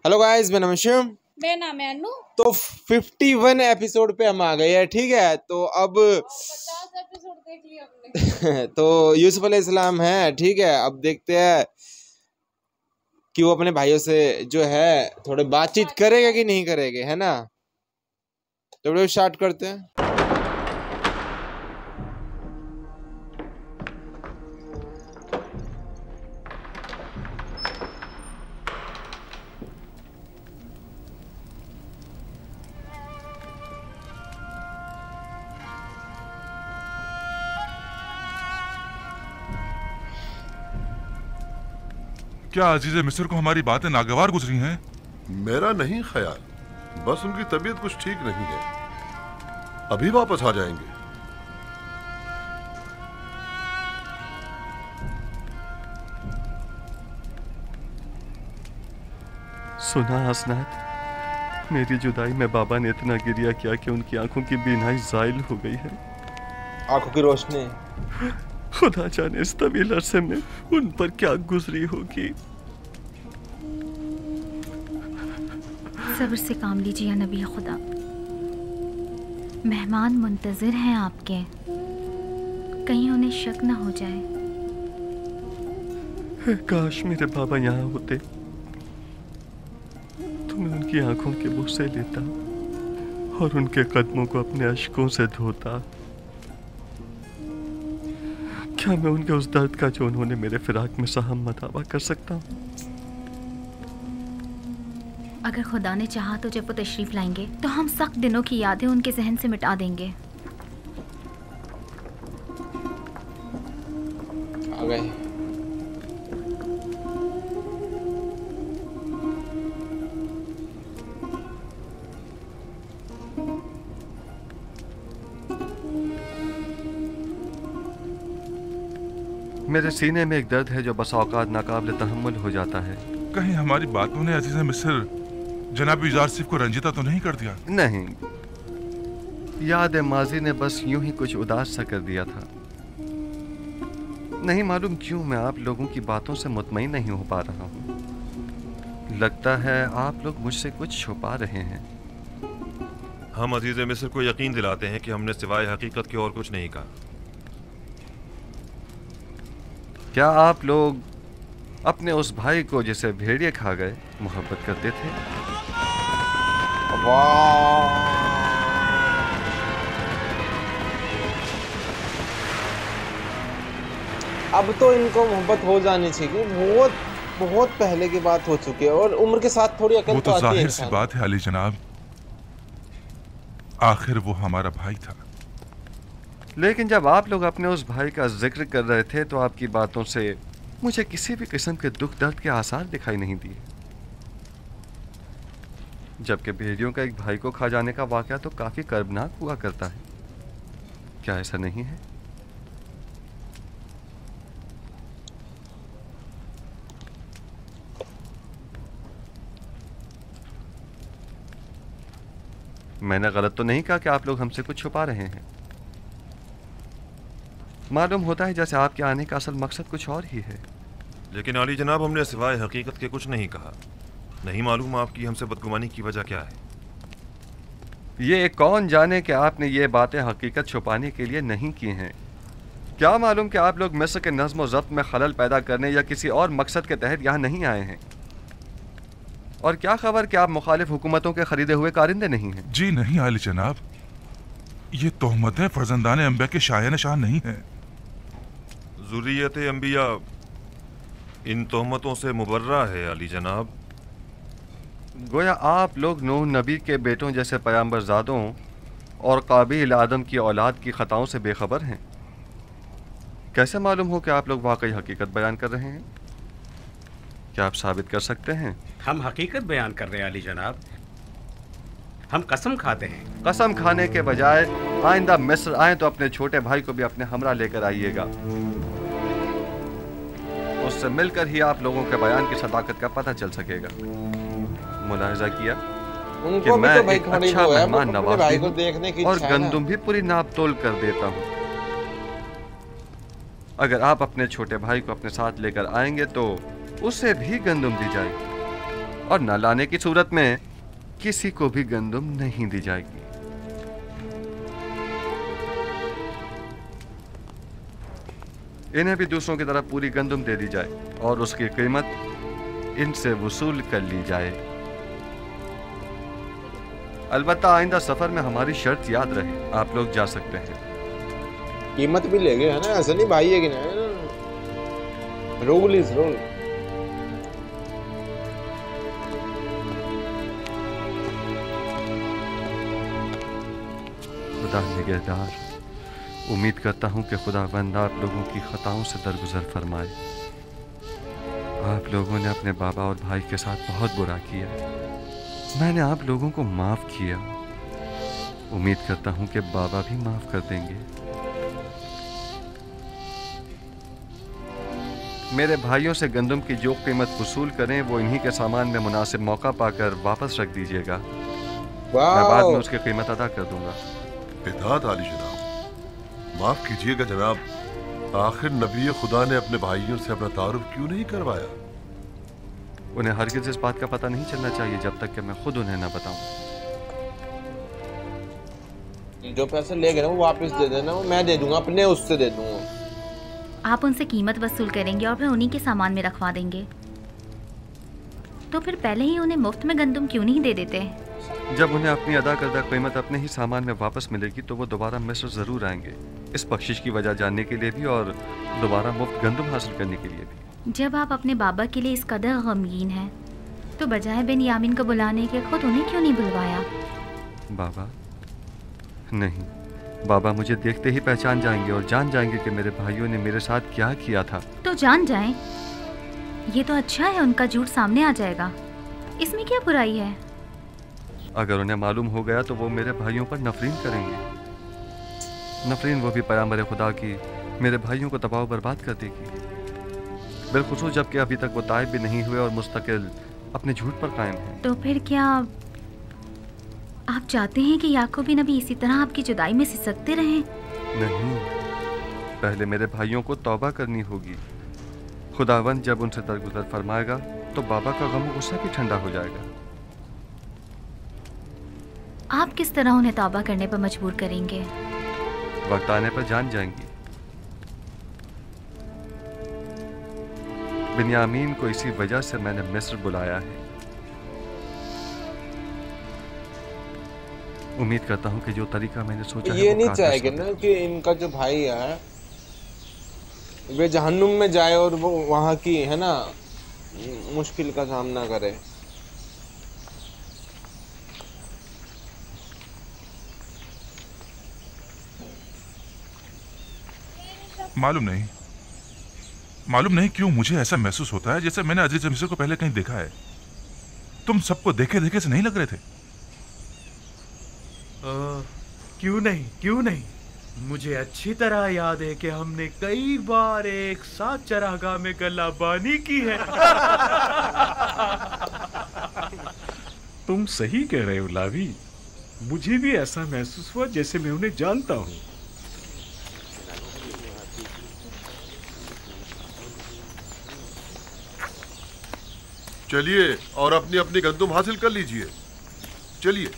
Hello guys, मेरा नाम है शिवम। मेरा नाम है अनु। तो 51 एपिसोड पे हम आ गए हैं, ठीक है। तो अब 50 एपिसोड देख लिए हमने। तो यूसुफ अलैहिस्सलाम है, ठीक है। अब देखते हैं कि वो अपने भाइयों से जो है थोड़े बातचीत करेगा कि नहीं करेंगे, है ना। तो वीडियो स्टार्ट करते हैं। क्या अजीज़े मिस्र को हमारी बातें नागवार गुजरी हैं? मेरा नहीं ख्याल, बस उनकी तबीयत कुछ ठीक नहीं है। अभी वापस आ जाएंगे। सुना हसनात, मेरी जुदाई में बाबा ने इतना गिरिया किया कि उनकी आंखों की बीनाई ज़ाइल हो गई है। आंखों की रोशनी, खुदा जाने इस तवील अरसे में उन पर क्या गुजरी होगी। सब्र से काम लीजिए नबी खुदा, मेहमान मुंतजिर हैं आपके, कहीं उन्हें शक न हो जाए। काश मेरे बाबा यहाँ होते तो मैं उनकी आंखों के बुसे लेता और उनके कदमों को अपने अश्कों से धोता। क्या मैं उनके उस दर्द का जो उन्होंने मेरे फिराक में सहम मदावा कर सकता हूँ? अगर खुदा ने चाहा तो जब वो तशरीफ लाएंगे तो हम सख्त दिनों की यादें उनके जहन से मिटा देंगे। आ गए। मेरे सीने में एक दर्द है जो बस औकात नाकाबिल तहम्मुल हो जाता है। कहीं हमारी बातों ने अजीज़े मिस्र जनाब यूसुफ को रंजिता तो नहीं कर दिया? नहीं, याद माजी ने बस यूं ही कुछ उदास सा कर दिया था। नहीं मालूम क्यों मैं आप लोगों की बातों से मुतमईन नहीं हो पा रहा हूँ। लगता है आप लोग मुझसे कुछ छुपा रहे हैं। हम अजीज़ मिस्र को यकीन दिलाते हैं कि हमने सिवाय हकीकत के और कुछ नहीं कहा। क्या आप लोग अपने उस भाई को जिसे भेड़िए खा गए मोहब्बत करते थे? अब तो इनको मोहब्बत हो जानी चाहिए। बहुत बहुत पहले की बात हो चुकी है और उम्र के साथ थोड़ी अकल वो तो तो आती है जाहिर सी इंसान। बात है अली जनाब, आखिर वो हमारा भाई था। लेकिन जब आप लोग अपने उस भाई का जिक्र कर रहे थे तो आपकी बातों से मुझे किसी भी किस्म के दुख दर्द के आसार दिखाई नहीं दिए। जबकि भेड़ियों का एक भाई को खा जाने का वाकया तो काफी कर्बनाक हुआ करता है। क्या ऐसा नहीं है? मैंने गलत तो नहीं कहा कि आप लोग हमसे कुछ छुपा रहे हैं? मालूम होता है जैसे आपके आने का असल मकसद कुछ और ही है। लेकिन आली जनाब, हमने सिवाय हकीकत के कुछ नहीं कहा। नहीं मालूम आपकी हमसे बदगुमानी की वजह क्या है। ये कौन जाने कि आपने ये बातें हकीकत छुपाने के लिए नहीं की हैं। क्या मालूम कि आप लोग मिस्र के नज़्म व ज़ब्त में खलल पैदा करने या किसी और मकसद के तहत यहाँ नहीं आए हैं। और क्या खबर कि आप मुखालिफ हुकूमतों के खरीदे हुए कारिंदे नहीं हैं? जी नहीं आली जनाब, ये तोहमतें फर्जंदान अंबिया के शाया निशान नहीं है। ज़ुर्रियत अंबिया इन तोहमतों से मुबर्रा है अली जनाब। गोया आप लोग नूह नबी के बेटों जैसे पैगंबरज़ादों और काबिल आदम की औलाद की ख़ताओं से बेखबर हैं। कैसे मालूम हो कि आप लोग वाकई हकीकत बयान कर रहे हैं? क्या आप साबित कर सकते हैं? हम हकीकत बयान कर रहे हैं अली जनाब। हम कसम खाते हैं। कसम खाने के बजाय आइंदा मिस्र आए तो अपने छोटे भाई को भी अपने हमरा लेकर आइएगा। उससे मिलकर ही आप लोगों के बयान की सदाकत का पता चल सकेगा। मुलाहिजा किया कि मैं तो एक अच्छा मेहमान नवाज़ी हूं देखने की और गंदुम भी पूरी नाप तोल कर देता हूँ। अगर आप अपने छोटे भाई को अपने साथ लेकर आएंगे तो उसे भी गंदुम दी जाएगी। और न लाने की सूरत में किसी को भी गंदम नहीं दी जाएगी। इन्हें भी दूसरों की तरह पूरी गंदम दे दी जाए और उसकी कीमत इनसे वसूल कर ली जाए। अलबत्ता आइंदा सफर में हमारी शर्त याद रहे, आप लोग जा सकते हैं। कीमत भी ले गए है ना, ऐसा नहीं भाई है कि नहीं। Role is role. खुदा निगहदार, उम्मीद करता हूं कि खुदावंद आप लोगों की खताओं से दरगुजर फरमाए। आप लोगों ने अपने बाबा और भाई के साथ बहुत बुरा किया, मैंने आप लोगों को माफ किया। उम्मीद करता हूं कि बाबा भी माफ कर देंगे। मेरे भाइयों से गंदम की जो कीमत वसूल करें वो इन्हीं के सामान में मुनासिब मौका पाकर वापस रख दीजिएगा। मैं बाद में उसकी कीमत अदा कर दूंगा। इताअत आली जनाब, माफ कीजिएगा जनाब, आखिर नबी खुदा ने अपने भाइयों से अपना तारुफ क्यों नहीं करवाया? उन्हें हरगिज़ इस बात का पता नहीं चलना चाहिए जब तक कि मैं खुद उन्हें न बताऊं। जो पैसे ले गए ना वो वापस दे देना, वो मैं दे दूंगा, अपने उससे दे दूंगा। आप उनसे कीमत वसूल करेंगे और फिर उन्हीं के सामान में रखवा देंगे। तो फिर पहले ही उन्हें मुफ्त में गंदम क्यों नहीं दे देते? जब उन्हें अपनी अदा करदा कीमत अपने ही सामान में वापस मिलेगी तो वो दोबारा मिस्र जरूर आएंगे, इस बख्शिश की वजह जानने के लिए भी और दोबारा मुफ्त गंदम हासिल करने के लिए भी। जब आप अपने बाबा के लिए इस कदर गमगीन हैं तो बजाय बेन्यामीन को बुलाने के खुद उन्हें क्यों नहीं बुलवाया? बाबा नहीं, बाबा मुझे देखते ही पहचान जाएंगे और जान जाएंगे कि मेरे भाइयों ने मेरे साथ क्या किया था। तो जान जाएं, ये तो अच्छा है, उनका झूठ सामने आ जाएगा, इसमें क्या बुराई है? अगर उन्हें मालूम हो गया तो वो मेरे भाइयों पर नफरीन करेंगे। नफरीन वो भी पैगंबर खुदा की मेरे भाइयों को दबाव बर्बाद कर देगी, बिलखुसूस जबकि अभी तक वो ताइब भी नहीं हुए और मुस्तकिल अपने झूठ पर कायम हैं। तो फिर क्या आप चाहते हैं कि याकूब नबी इसी तरह आपकी जुदाई में सिसकते रहें? नहीं, पहले मेरे भाइयों को तौबा करनी होगी। खुदावंद जब उनसे दरगुजर फरमाएगा तो बाबा का गम गुस्सा भी ठंडा हो जाएगा। आप किस तरह उन्हें तौबा करने पर मजबूर करेंगे? वक्त आने पर जान जाएंगी। बिन्यामीन को इसी वजह से मैंने मिस्र बुलाया है। उम्मीद करता हूँ कि जो तरीका मैंने सोचा ये है नहीं चाहेंगे ना कि इनका जो भाई है वे जहन्नुम में जाए और वो वहाँ की है ना मुश्किल का सामना करे। मालूम नहीं क्यों मुझे ऐसा महसूस होता है जैसे मैंने अजीज मिस्र को पहले कहीं देखा है। तुम सबको देखे देखे से नहीं लग रहे थे? क्यों नहीं, मुझे अच्छी तरह याद है कि हमने कई बार एक साथ चरागाह में गल्लाबानी की है। तुम सही कह रहे हो लावी, मुझे भी ऐसा महसूस हुआ जैसे मैं उन्हें जानता हूँ। चलिए और अपनी अपनी गंदुम हासिल कर लीजिए। चलिए।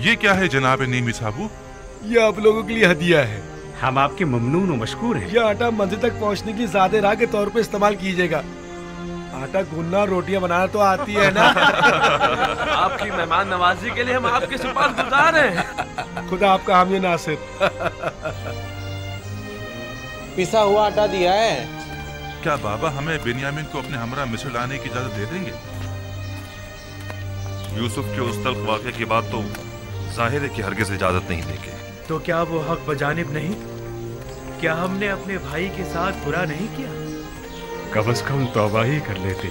ये क्या है जनाब नीमी साहबू? ये आप लोगों के लिए हदिया है। हम आपके ममनून और मशकूर हैं। यह आटा मंजिल तक पहुंचने की ज़्यादा राह के तौर पे इस्तेमाल कीजिएगा। आटा गूंदना, रोटियां बनाना तो आती है ना। आपकी मेहमान नवाजी के लिए हम आपके शुक्रगुजार हैं। खुदा आपका हामी नासिर। पिसा हुआ आटा दिया है। क्या बाबा हमें बिन्यामीन को अपने हमरा मिस्र लाने की इजाजत दे देंगे? यूसुफ के उस तल्ख वाक़े के बाद तो जाहिर है कि हरगिज़ इजाजत नहीं देंगे। तो क्या वो हक बजानिब नहीं? क्या हमने अपने भाई के साथ बुरा नहीं किया? कम से कम तौबा ही कर लेते।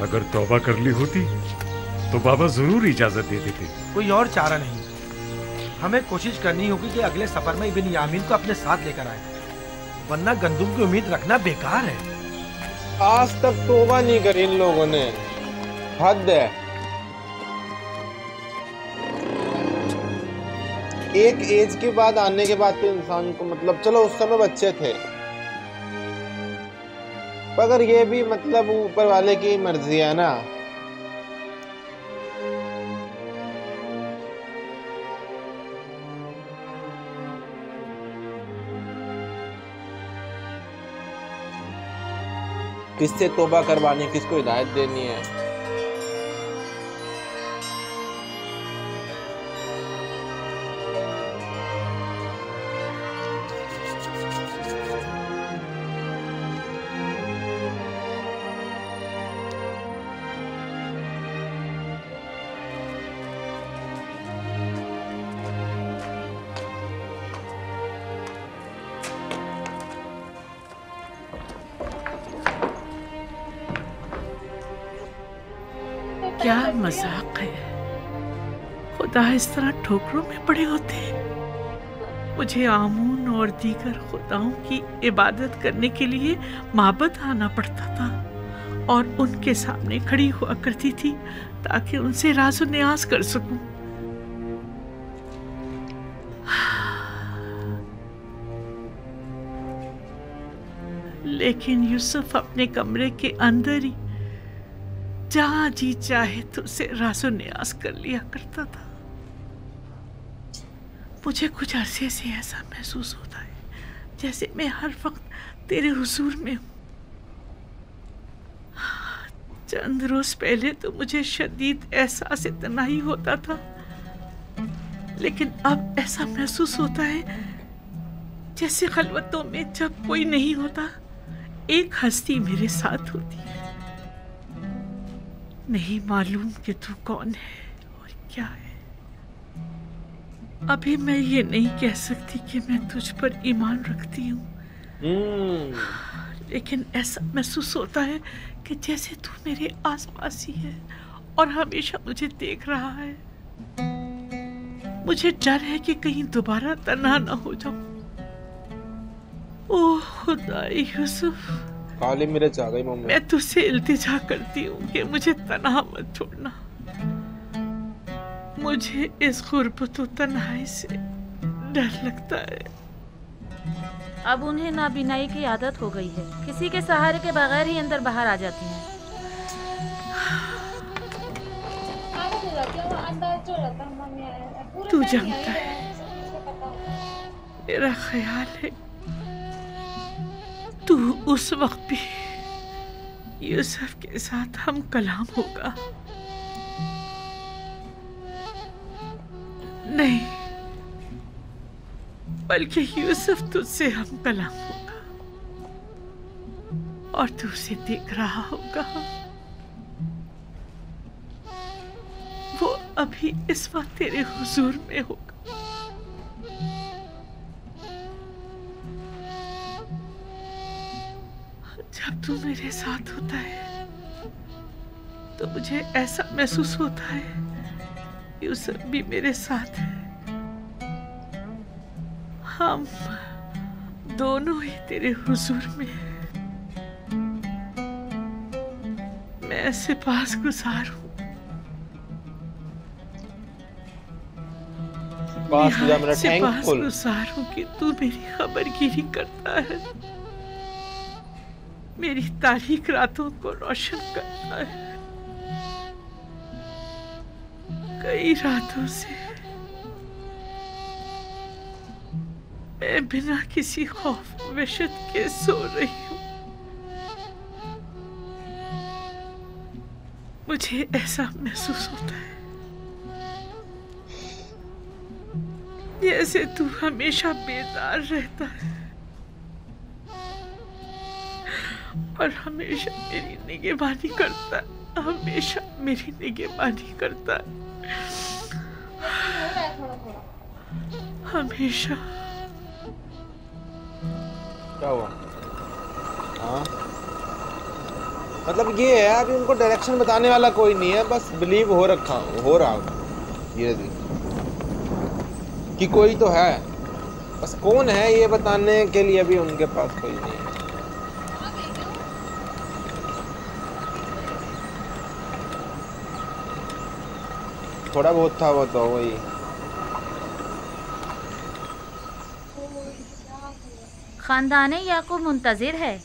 अगर तौबा कर ली होती तो बाबा जरूर इजाजत दे देते। कोई और चारा नहीं, हमें कोशिश करनी होगी कि अगले सफर में इब्न यामीन को अपने साथ लेकर आए, वरना गंदुम की उम्मीद रखना बेकार है। आज तक तौबा नहीं करी इन लोगों ने, हद है। एक एज के बाद आने के बाद तो इंसान को मतलब, चलो उस समय बच्चे थे, मगर ये भी मतलब ऊपर वाले की मर्जी है ना। किससे तौबा करवानी, किसको हिदायत देनी है। क्या मजाक है, खुदा इस तरह ठोकरों में पड़े होते। मुझे आमून और दीगर खुदाओं की इबादत करने के लिए माबद आना पड़ता था और उनके सामने खड़ी हुआ करती थी ताकि उनसे राज़ो न्याज कर सकूं। लेकिन यूसुफ अपने कमरे के अंदर ही जहां जी चाहे तो उसे राज़ो न्याज कर लिया करता था। मुझे कुछ अरसे से ऐसा महसूस होता है जैसे मैं हर वक्त तेरे हुजूर में हूँ। चंद रोज पहले तो मुझे शदीद एहसास तन्हाई होता था, लेकिन अब ऐसा महसूस होता है जैसे खलवतों में जब कोई नहीं होता एक हस्ती मेरे साथ होती है। नहीं मालूम कि तू कौन है और क्या है। अभी मैं ये नहीं कह सकती कि मैं तुझ पर ईमान रखती हूँ, लेकिन ऐसा महसूस होता है कि जैसे तू मेरे आसपास ही है और हमेशा मुझे देख रहा है। मुझे डर है कि कहीं दोबारा तन्हा ना हो जाऊं। ओह खुदा यूसुफ, काली मिर्च आ गई मम्मी। मैं तुझसे इल्तिजा करती हूँ कि मुझे तन्हा मत छोड़ना। मुझे इस गुर्बत और तन्हाई से डर लगता है। अब उन्हें नाबीनाई की आदत हो गई है, किसी के सहारे के बगैर ही अंदर बाहर आ जाती हैं। तू जानता है, मेरा ख्याल है तू उस वक्त भी यूसुफ के साथ हम कलाम होगा। नहीं, बल्कि यूसुफ तुझसे हम कलाम होगा और तू उसे देख रहा होगा। वो अभी इस वक्त तेरे हुजूर में होगा। जब तू मेरे साथ होता है तो मुझे ऐसा महसूस होता है यूसुफ भी मेरे साथ है। हम दोनों ही तेरे हुजूर में हैं। मैं सिपासगुजार हूँ, सिपासगुजार हूँ कि तू मेरी खबरगिरी करता है, मेरी तारीख रातों को रोशन करता है। कई रातों से मैं बिना किसी खौफ वहशत के सो रही हूँ। मुझे ऐसा महसूस होता है जैसे तू हमेशा बेदार रहता है और हमेशा मेरी निगहबानी करता है, हमेशा मेरी निगहबानी करता है। हमेशा। क्या हुआ? हाँ मतलब ये है, अभी उनको डायरेक्शन बताने वाला कोई नहीं है, बस बिलीव हो रहा धीरे धीरे कि कोई तो है, बस कौन है ये बताने के लिए अभी उनके पास कोई नहीं है। थोड़ा बहुत था वो तो वही। खानदाने याकूब मुंतजिर है।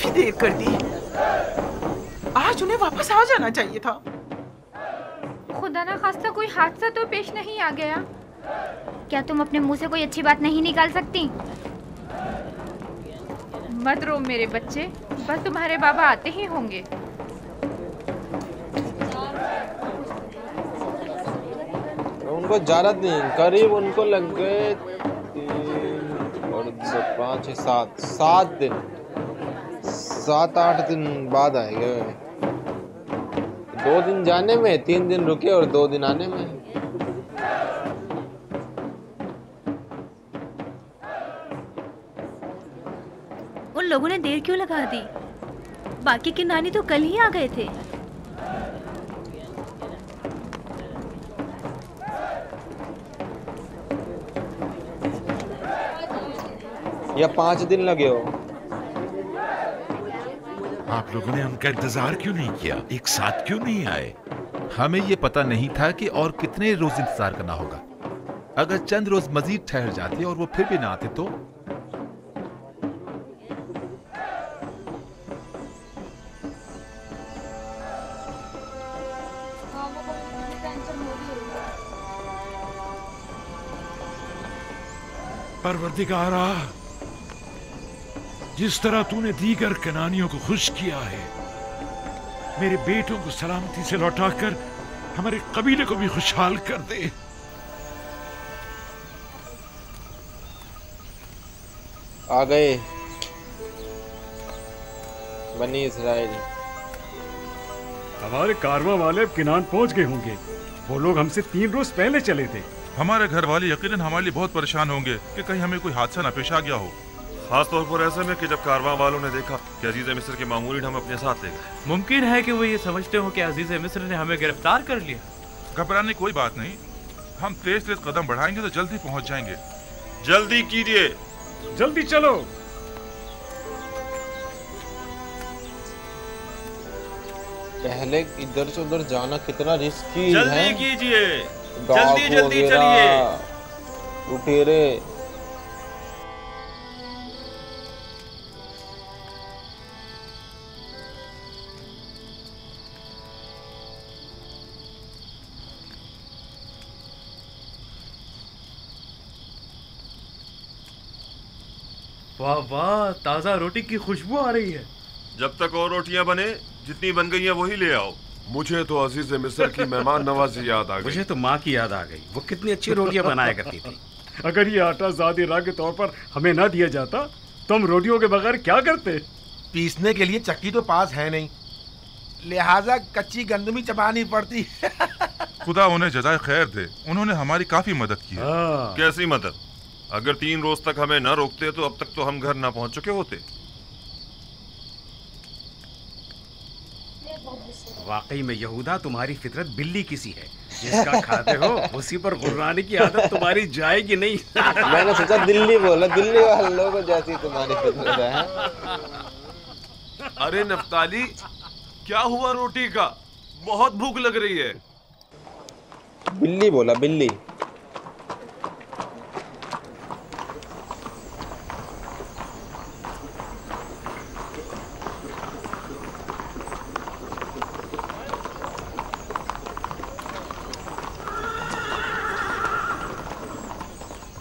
देर कर दी, आज उन्हें वापस आ जाना चाहिए था। खुदा ना खास्ता कोई हादसा तो पेश नहीं आ गया? क्या तुम अपने मुंह से कोई अच्छी बात नहीं निकाल सकती? मत रो मेरे बच्चे, बस तुम्हारे बाबा आते ही होंगे। उनको ज्यादा दिन करीब उनको लग गए 3 और 5 7 दिन, 7-8 दिन बाद आएंगे। 2 दिन जाने में, 3 दिन रुके और 2 दिन आने में। उन लोगों ने देर क्यों लगा दी? बाकी के नानी तो कल ही आ गए थे। या 5 दिन लगे हो? आप लोगों ने उनका इंतजार क्यों नहीं किया? एक साथ क्यों नहीं आए? हमें ये पता नहीं था कि और कितने रोज इंतजार करना होगा। अगर चंद रोज मजीद ठहर जाते और वो फिर भी ना आते तो? परवरदिगारा, जिस तरह तूने दीगर कनानियों को खुश किया है, मेरे बेटों को सलामती से लौटाकर हमारे कबीले को भी खुशहाल कर दे। आ गए बनी इसराइल। हमारे कारवां वाले अब किनान पहुंच गए होंगे। वो लोग हमसे 3 रोज पहले चले थे। हमारे घर वाले यकीनन हमारे लिए बहुत परेशान होंगे कि कहीं हमें कोई हादसा न पेश आ गया हो। खास तौर पर ऐसे में कि जब कारवां वालों ने देखा कि अजीज मिस्र के मामूली हम अपने साथ ले गए। मुमकिन है कि वो ये समझते हो कि अजीज मिस्र ने हमें गिरफ्तार कर लिया। घबराने की कोई बात नहीं, हम तेज तेज कदम बढ़ाएंगे तो जल्दी पहुंच जाएंगे। जल्दी कीजिए, जल्दी चलो। पहले इधर से उधर जाना कितना रिस्की है। जल्दी कीजिए, जल्दी जल्दी चलिए। लुटेरे वाह वाह, ताजा रोटी की खुशबू आ रही है। जब तक और रोटियां बने, जितनी बन गई है वही ले आओ। मुझे तो अजीज मिस्र की मेहमान नवाजी याद आ गई। मुझे तो माँ की याद आ गई, वो कितनी अच्छी रोटियां बनाया करती थी। अगर ये आटा ज़ादी राह के तौर पर हमें ना दिया जाता तो हम रोटियों के बगैर क्या करते? पीसने के लिए चक्की तो पास है नहीं, लिहाजा कच्ची गंदमी चबानी पड़ती। खुदा उन्हें जज़ाए खैर दे, उन्होंने हमारी काफी मदद की है। कैसी मदद? अगर 3 रोज तक हमें न रोकते तो अब तक तो हम घर ना पहुंच चुके होते। वाकई में यहूदा तुम्हारी फितरत बिल्ली किसी है, जिसका खाते हो उसी पर गुर्राने की आदत तुम्हारी जाएगी नहीं। मैंने सोचा दिल्ली बोला, दिल्ली वालों को जैसी तुम्हारी फितरत है। अरे नफ्ताली, क्या हुआ रोटी का? बहुत भूख लग रही है। बिल्ली बोला, बिल्ली।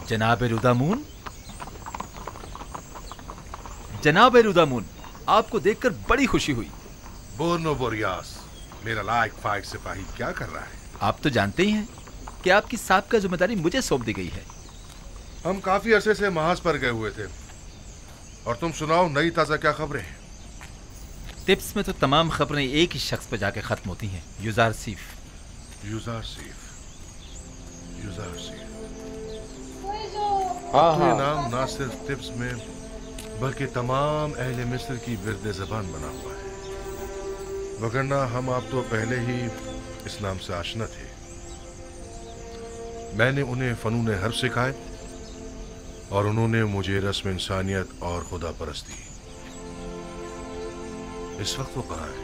जनाब रुदामून, जनाब रुदामून, आपको देखकर बड़ी खुशी हुई। बोर्नो बोरियास, मेरा लायक फाइक सिपाही क्या कर रहा है? आप तो जानते ही हैं कि आपकी साबका जिम्मेदारी मुझे सौंप दी गई है। हम काफी अरसे से महाज पर गए हुए थे, और तुम सुनाओ नई ताजा क्या खबरें हैं? टिप्स में तो तमाम खबरें एक ही शख्स पर जाके खत्म होती हैं, युजार सीफ। युजार सीफ, युजार सीफ। हाँ, ये नाम ना सिर्फ टिप्स में बल्कि तमाम अहले मिस्र की विर्द ज़बान बना हुआ है, वगरना हम आप तो पहले ही इस नाम से आशना थे। मैंने उन्हें फनून हर्ब सिखाए और उन्होंने मुझे रस्म इंसानियत और खुदा परस्ती। इस वक्त वो कहाँ है?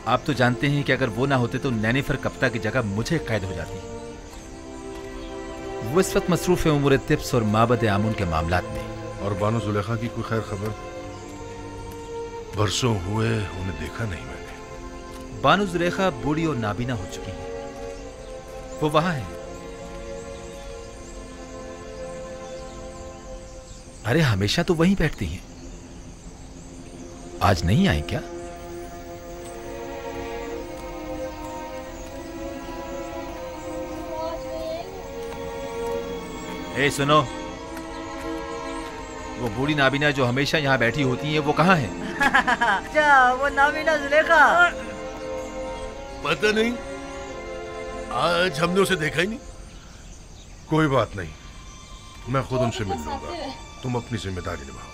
आप तो जानते हैं कि अगर वो ना होते तो नैनीफर कप्ता की जगह मुझे कैद हो जाती। वो इस वक्त मसरूफ है उम्र तिप्स और माबद आमून के मामलात में। और बानो जुलेखा की कोई खैर खबर? बरसों हुए उन्हें देखा नहीं मैंने। बानो जुलेखा बूढ़ी और नाबीना हो चुकी है, वो वहां है। अरे हमेशा तो वहीं बैठती हैं, आज नहीं आई क्या? ए सुनो, वो बूढ़ी नाबीना जो हमेशा यहाँ बैठी होती है वो कहाँ है? क्या वो नाबीना जुलेखा? पता नहीं, आज हमने उसे देखा ही नहीं। कोई बात नहीं, मैं खुद उनसे मिल लूंगा। तुम अपनी जिम्मेदारी निभाओ।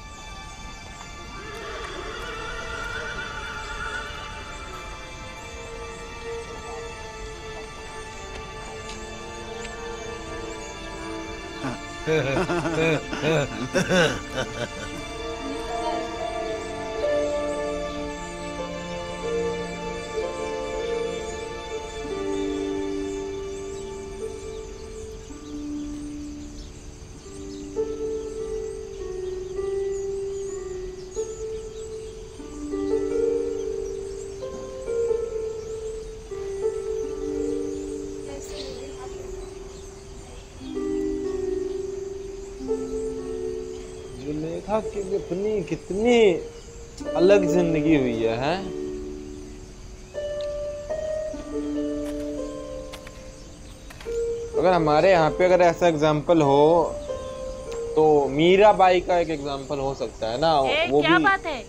जुलेखा की कितनी अलग जिंदगी हुई है, हैं? अगर हमारे यहाँ पे अगर ऐसा एग्जाम्पल हो तो मीराबाई का एक एग्जाम्पल हो सकता है ना। वो क्या भी बात है?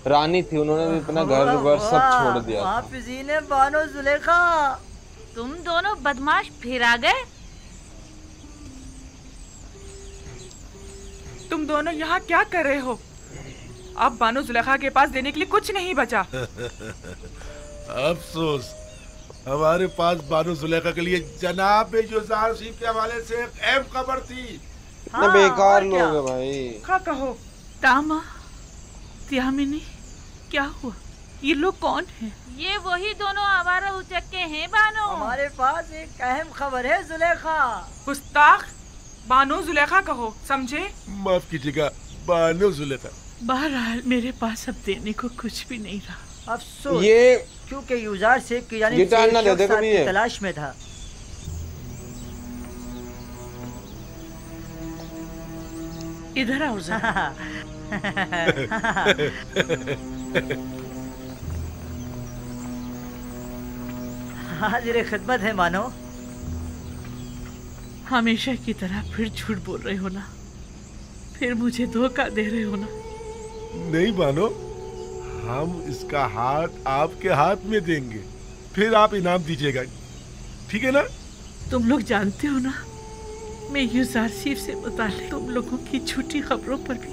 रानी थी, उन्होंने भी अपना घर वर सब छोड़ दिया था। हाफिजीने बानो जुलेखा, तुम दोनों बदमाश फिर आ गए। तुम दोनों यहाँ क्या कर रहे हो? अब बानो जुलेखा के पास देने के लिए कुछ नहीं बचा। अफसोस, हमारे पास बानो जुलेखा के लिए जनाब युजार सीफ के हवाले से एक अहम खबर थी। कितने बेकार लोग हैं भाई। क्या कहो? तामा, त्यामिनी, क्या हुआ? ये लोग कौन हैं? ये वही दोनों आवारा उचक्के हैं बानो। हमारे पास एक अहम खबर है जुलेखा। गुस्ताख, बानो जुलेखा कहो, समझे? माफ कीजिएगा, बानो जुलेखा। बहरहाल मेरे पास अब देने को कुछ भी नहीं रहा। अफसोस, ये क्योंकि युजार सेफ की जानिब ये से जानना एक दे दे शख्स कभी आपकी ये। तलाश में था। इधर आओ जरा। हाजिर खिदमत है मानो। हमेशा की तरह फिर झूठ बोल रहे हो ना? फिर मुझे धोखा दे रहे हो ना? नहीं बानो, हम इसका हाथ आपके हाथ में देंगे, फिर आप इनाम दीजिएगा, ठीक है ना? तुम लोग जानते हो ना, मैं युजार सीफ से मुताल्लिक तुम लोगों की झूठी खबरों पर भी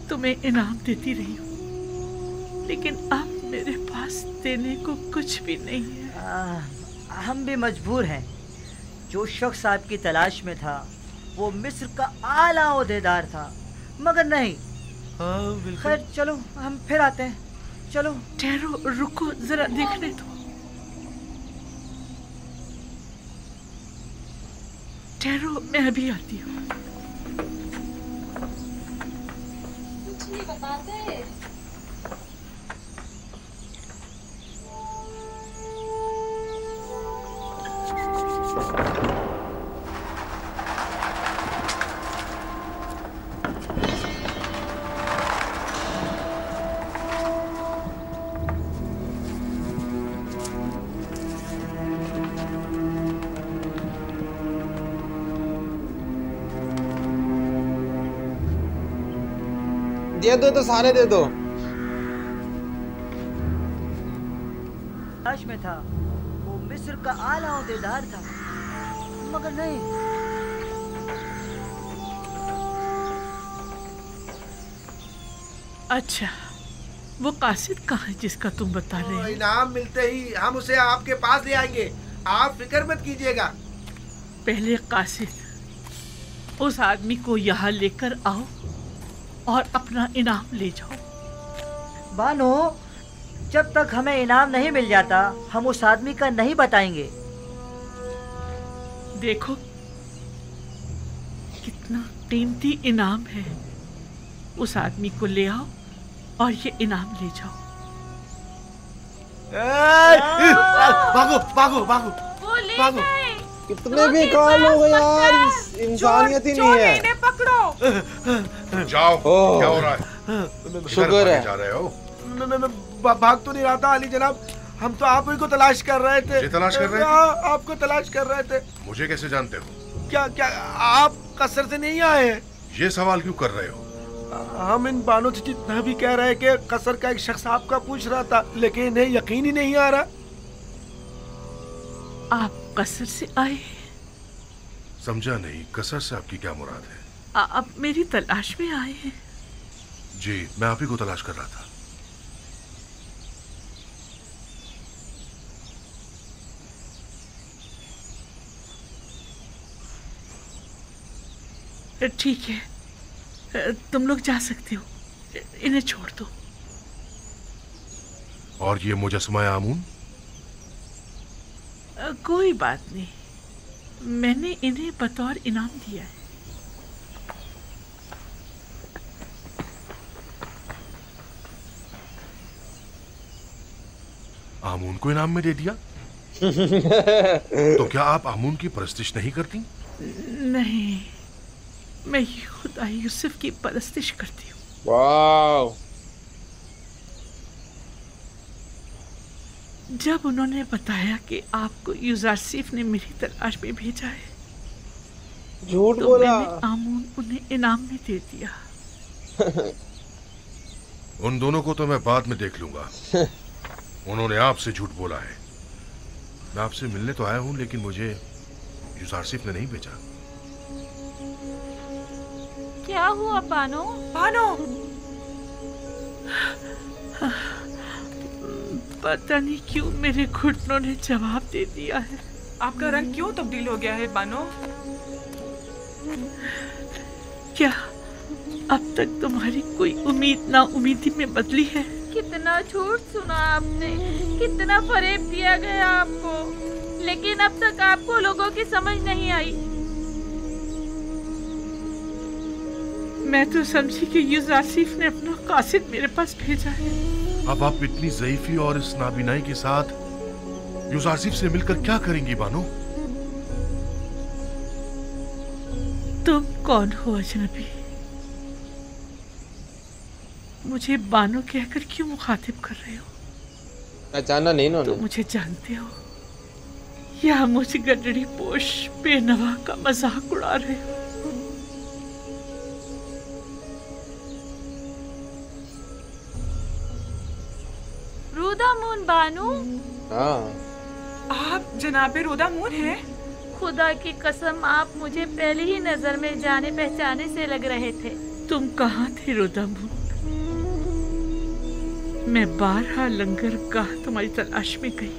तुम्हें इनाम देती रही हूँ, लेकिन अब मेरे पास पास देने को कुछ भी नहीं है। हम भी मजबूर हैं। जो शख्स आपकी तलाश में था वो मिस्र का आला ओहदेदार था, मगर नहीं। खैर चलो हम फिर आते हैं। चलो। ठहरो, रुको, जरा देखने दो। ठहरो, मैं अभी आती हूँ। कुछ नहीं बताते। दे दो तो सारे दे दो। तलाश में था वो मिस्र का आला ओहदेदार था, मगर नहीं। अच्छा, वो कासिद कहाँ है जिसका तुम बता रहे हो? इनाम मिलते ही हम उसे आपके पास ले आएंगे, आप फिक्र मत कीजिएगा। पहले कासिद उस आदमी को यहाँ लेकर आओ और अपना इनाम ले जाओ। बानो, जब तक हमें इनाम नहीं मिल जाता हम उस आदमी का नहीं बताएंगे। देखो कितना कीमती इनाम है। उस आदमी को ले आओ और ये इनाम ले जाओ। भागो भागो भागो भागो। कितने भी कॉल हो गए यार, इंसानियत ही नहीं है। इन्हें पकड़ो। जाओ। क्या हो रहा है? शुक्र है। जा रहे हो? मैं भाग तो नहीं रहा था अली जनाब, हम तो आप ही को तलाश कर रहे थे। मुझे तलाश कर रहे थे? आपको तलाश कर रहे थे। मुझे कैसे जानते हो? क्या क्या आप कसर से नहीं आए? ये सवाल क्यों कर रहे हो? हम इन बानों से जितना भी कह रहे हैं कि कसर का एक शख्स आपका पूछ रहा था, लेकिन इन्हें यकीन ही नहीं आ रहा। आप कसर से आए? समझा नहीं, कसर से आपकी क्या मुराद है? आप मेरी तलाश में आए हैं? जी, मैं आप ही को तलाश कर रहा था। ठीक है, तुम लोग जा सकते हो, इन्हें छोड़ दो। और ये मुजस्समा आमून? कोई बात नहीं, मैंने इन्हें बतौर इनाम दिया है। आमून को इनाम में दे दिया? तो क्या आप आमून की परस्तिश नहीं करती? नहीं, मैं खुदा यूसुफ की परस्तिश करती हूँ। वाव। जब उन्होंने बताया कि आपको यूजारसीफ ने मेरी तलाश में भेजा है, झूठ तो बोला। मैंने आमून उन्हें इनाम में दे दिया। उन दोनों को तो मैं बाद में देख लूंगा। उन्होंने आपसे झूठ बोला है। मैं आपसे मिलने तो आया हूं, लेकिन मुझे यूसुफ ने नहीं भेजा। क्या हुआ बानो? बानो, पता नहीं क्यों मेरे घुटनों ने जवाब दे दिया है। आपका रंग क्यों तब्दील हो गया है बानो? क्या अब तक तुम्हारी कोई उम्मीद ना उम्मीदी में बदली है? कितना झूठ सुना आपने, कितना फरेब दिया गया आपको, लेकिन अब तक आपको लोगों की समझ नहीं आई। मैं तो समझी कि यूसुफ ने अपना कासिद मेरे पास भेजा है। अब आप इतनी ज़ईफ़ी और इस नाबीनाई के साथ यूसुफ से मिलकर क्या करेंगी बानो? तुम कौन हो अजनबी? मुझे बानो कहकर क्यों मुखातिब कर रहे हो? पहचाना नहीं ना? तो मुझे जानते हो या मुझ गडड़ी पोश बेनवा का मजाक उड़ा रहे हो? रोदामून बानो? हाँ। आप जनाबे रोदामून हैं? खुदा की कसम, आप मुझे पहली ही नजर में जाने पहचाने से लग रहे थे। तुम कहाँ थे रोदामून? मैं बारहा लंगर गाह तुम्हारी तलाश में गई,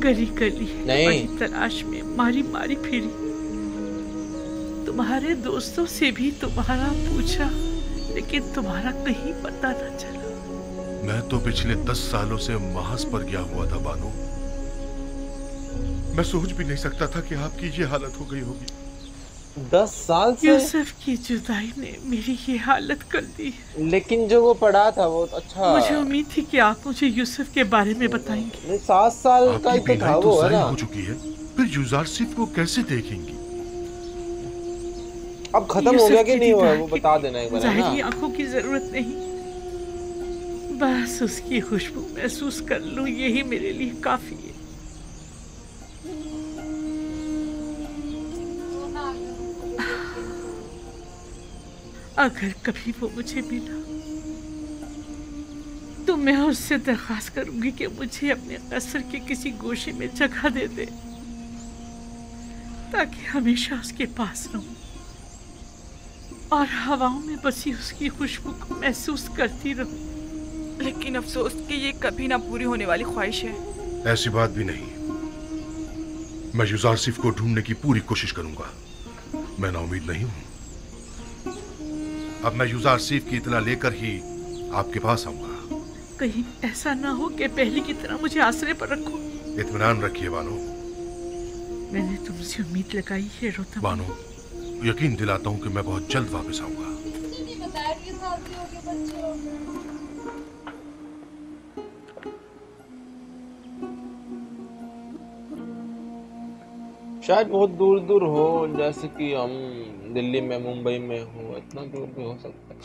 गली गली तुम्हारी तलाश में मारी मारी फिरी, तुम्हारे दोस्तों से भी तुम्हारा पूछा, लेकिन तुम्हारा कहीं पता न चला। मैं तो पिछले 10 सालों से महज पर गया हुआ था बानो। मैं सोच भी नहीं सकता था कि आपकी ये हालत हो गई होगी। 10 साल से यूसुफ की जुदाई ने मेरी ये हालत कर दी है। लेकिन जो वो पढ़ा था वो अच्छा। मुझे उम्मीद थी कि आप मुझे यूसुफ के बारे में बताएंगे। 7 साल का ही तो था वो, है ना? हो चुकी है, फिर यूजारसिफ को कैसे देखेंगी? अब खत्म हो गया कि नहीं हुआ वो बता देना एक बार। ज़ाहिरी आंखों की जरूरत नहीं, बस उसकी खुशबू महसूस कर लूं, यही मेरे लिए काफी है। अगर कभी वो मुझे मिला तो मैं उससे दरख्वास्त करूंगी कि मुझे अपने कसर के किसी गोशे में जगह दे दे, ताकि हमेशा उसके पास रहूं और हवाओं में बसी उसकी खुशबू को महसूस करती रहूं। लेकिन अफसोस कि ये कभी ना पूरी होने वाली ख्वाहिश है। ऐसी बात भी नहीं। मैं यूजारसिफ को ढूंढने की पूरी कोशिश करूंगा। मैं नाउमीद नहीं हूं। अब मैं यूजारसिफ की इत्तला लेकर ही आपके पास आऊंगा। कहीं ऐसा ना हो कि पहले की तरह मुझे आसरे पर रखो। इत्मीनान रखिए बानो। मैंने तुमसे उम्मीद लगाई है रोतम। बानो, यकीन दिलाता हूं कि मैं बहुत जल्द वापस आऊंगा। शायद बहुत दूर दूर हो, जैसे कि हम दिल्ली में मुंबई में हो, इतना दूर भी हो सकता है।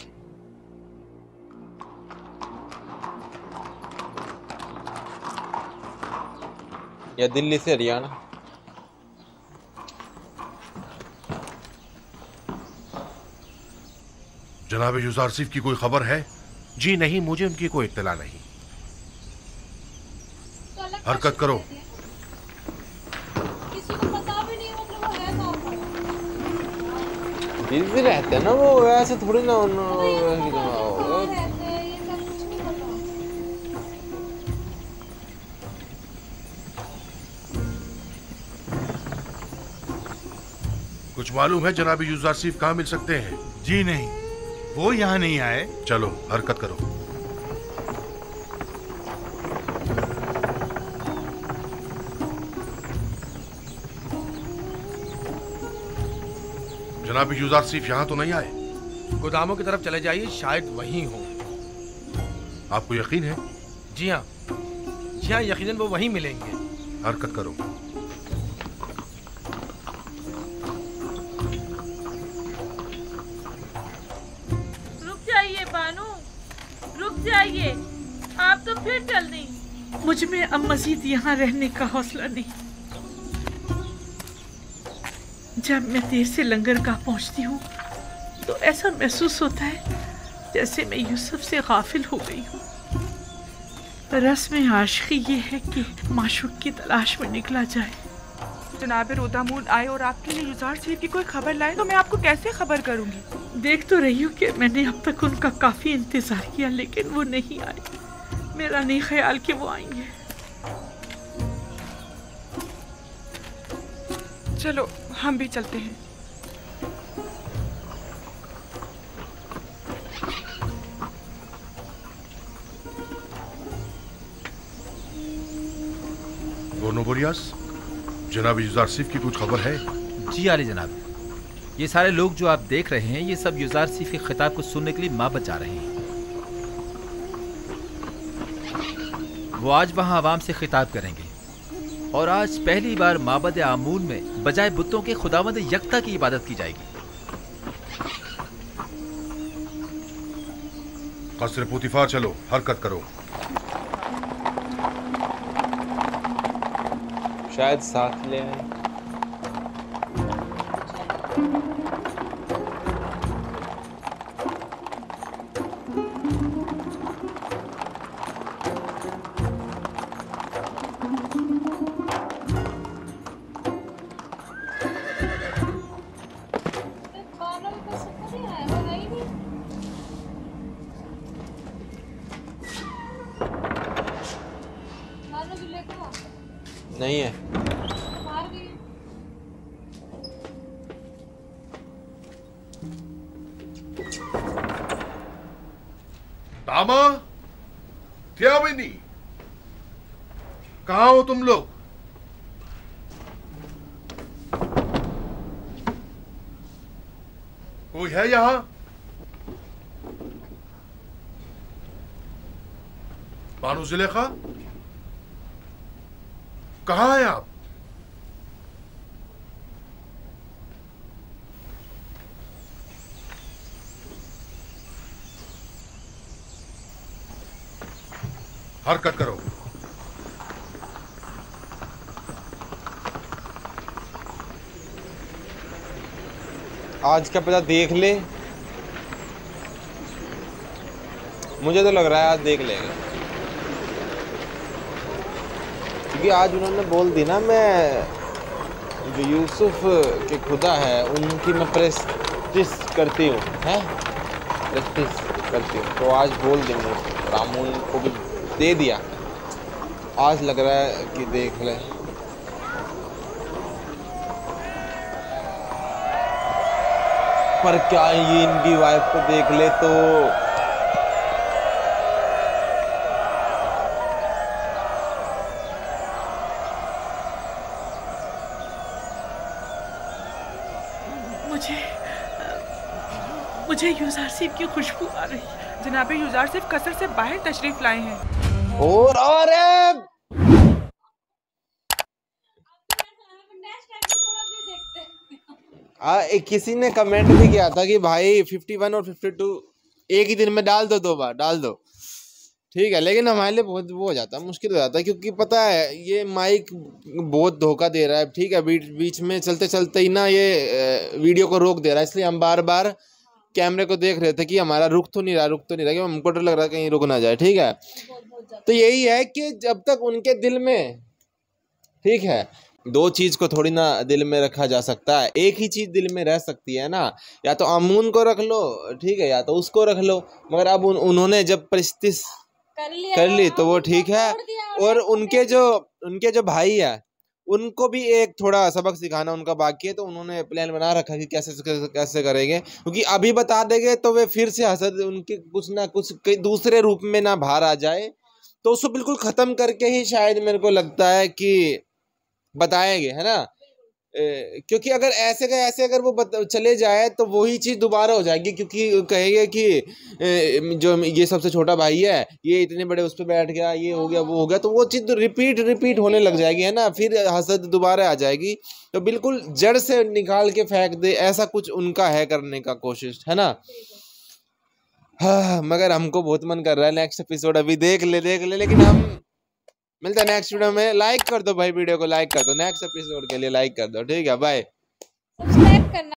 या दिल्ली से हरियाणा। जनाब यूजारसिफ की कोई खबर है? जी नहीं, मुझे उनकी कोई इत्तला नहीं। हरकत करो। बिजी रहते हैं ना वो, ऐसे थोड़ी ना कुछ मालूम है जनाब यूजारसिफ कहाँ मिल सकते हैं? जी नहीं, वो यहाँ नहीं आए। चलो हरकत करो। जनाब यूजारसिफ यहाँ तो नहीं आए? गोदामों की तरफ चले जाइए, शायद वहीं हो। आपको यकीन है? जी हाँ, जी हाँ, यकीनन वो वहीं मिलेंगे। हरकत करो। रुक जाइए बानू, रुक जाइए, आप तो फिर चल दी। मुझ में अब मजीद यहाँ रहने का हौसला नहीं। जब मैं देर से लंगरगाह पहुँचती हूँ तो ऐसा महसूस होता है जैसे मैं यूसुफ से गाफिल हो गई हूँ। रस्म आशिकी ये है कि माशूक की तलाश में निकला जाए। जनाब रोदामून आए और आपके लिए यूजारसिफ की कोई खबर लाए तो मैं आपको कैसे खबर करूंगी? देख तो रही हूँ कि मैंने अब तक उनका काफी इंतजार किया, लेकिन वो नहीं आए। मेरा नहीं ख्याल कि वो आएंगे। चलो हम भी चलते हैं। बोरियास, जनाब यूजारसिफ की कुछ खबर है? जी आले जनाब, ये सारे लोग जो आप देख रहे हैं ये सब यूजारसिफ के खिताब को सुनने के लिए माबद जा रहे हैं। वो आज वहां आवाम से खिताब करेंगे और आज पहली बार माबद आमून में बजाय बुतों के खुदावंद यकता की इबादत की जाएगी। कसर पुतिफार चलो, हरकत करो। शायद साथ ले आए। नहीं है। दामा, क्या बनी? कहाँ हो तुम लोग? कोई है यहाँ? बानो जुलेखा, कहाँ हैं आप? हरकत करो। आज का पता देख ले, मुझे तो लग रहा है आज देख लेगा, क्योंकि आज उन्होंने बोल दी ना, मैं जो यूसुफ के खुदा है उनकी मैं प्रेस्टिस करती हूँ, हैं प्रेस्टिस करती हूँ, तो आज बोल देंगे। रामून को भी दे दिया, आज लग रहा है कि देख ले। पर क्या ये इनकी वाइफ को देख ले तो मुझे यूज़ार सिफ की खुशबू आ रही है। जनाबे यूज़ार सिफ कसर से बाहर तशरीफ लाए हैं। और किसी ने कमेंट भी किया था कि भाई 51 और 52 एक ही दिन में डाल दो, 2 बार डाल दो, ठीक है, लेकिन हमारे लिए बहुत वो हो जाता है, मुश्किल हो जाता है, क्योंकि पता है ये माइक बहुत धोखा दे रहा है, ठीक है, बीच में चलते चलते ही ना ये वीडियो को रोक दे रहा है, इसलिए हम बार बार कैमरे को देख रहे थे कि हमारा रुक तो नहीं रहा, कि हमको डर लग रहा है कहीं रुक ना जाए, ठीक है। तो यही है कि जब तक उनके दिल में, ठीक है, 2 चीज को थोड़ी ना दिल में रखा जा सकता है, एक ही चीज दिल में रह सकती है ना, या तो अमून को रख लो, ठीक है, या तो उसको रख लो, मगर अब उन्होंने जब परिस्थिति कर ली तो वो ठीक है। और उनके जो भाई है उनको भी एक थोड़ा सबक सिखाना उनका बाकी है, तो उन्होंने प्लान बना रखा है कि कैसे करेंगे, क्योंकि अभी बता देंगे तो वे फिर से हसद उनके कुछ ना कुछ दूसरे रूप में ना बाहर आ जाए, तो उसको बिल्कुल खत्म करके ही शायद मेरे को लगता है कि बताएंगे, है ना, क्योंकि अगर ऐसे का ऐसे अगर वो चले जाए तो वही चीज़ दोबारा हो जाएगी, क्योंकि कहेंगे कि जो ये सबसे छोटा भाई है ये इतने बड़े उस पर बैठ गया, ये हो गया वो हो गया, तो वो चीज़ तो रिपीट होने लग जाएगी, है ना, फिर हसद दोबारा आ जाएगी, तो बिल्कुल जड़ से निकाल के फेंक दे, ऐसा कुछ उनका है करने का कोशिश, है ना। हाँ, मगर हमको बहुत मन कर रहा है नेक्स्ट एपिसोड अभी देख ले, लेकिन हम मिलते हैं नेक्स्ट वीडियो में। लाइक कर दो भाई, वीडियो को लाइक कर दो, नेक्स्ट एपिसोड के लिए लाइक कर दो, ठीक है, बाय।